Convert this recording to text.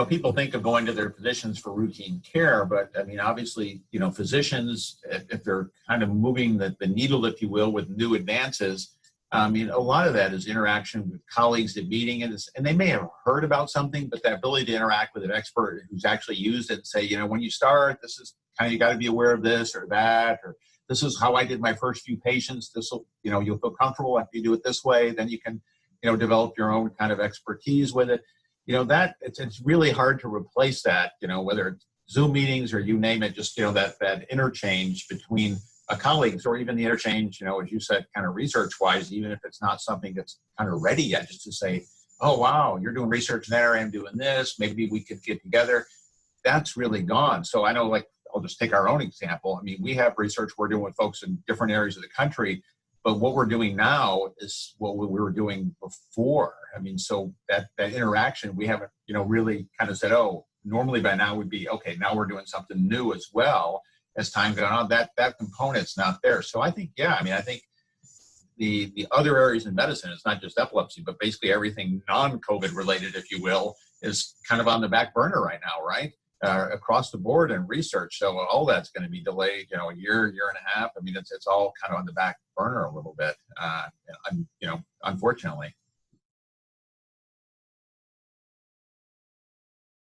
people think of going to their physicians for routine care, but I mean, obviously, physicians, if they're kind of moving the needle, if you will, with new advances, I mean, a lot of that is interaction with colleagues at meeting, and they may have heard about something, but that ability to interact with an expert who's actually used it and say, when you start, this is kind of, you got to be aware of this or that, or this is how I did my first few patients. This will, you'll feel comfortable if you do it this way. Then you can, develop your own kind of expertise with it. That it's really hard to replace that, whether it's Zoom meetings or you name it, just, that interchange between colleagues, or even the interchange, as you said, kind of research-wise, even if it's not something that's kind of ready yet, just to say, oh, wow, you're doing research there, I'm doing this, maybe we could get together. That's really gone. So I know, like, I'll just take our own example. I mean, we have research we're doing with folks in different areas of the country, but what we're doing now is what we were doing before. I mean, so that interaction, we haven't, really kind of said, oh, normally by now would be, okay, now we're doing something new as well. As time goes on, that component's not there. So I think, I think the other areas in medicine, it's not just epilepsy, but basically everything non-COVID related, if you will, is kind of on the back burner right now, right? Across the board in research. So all that's going to be delayed, a year and a half. I mean, it's all kind of on the back burner a little bit, unfortunately.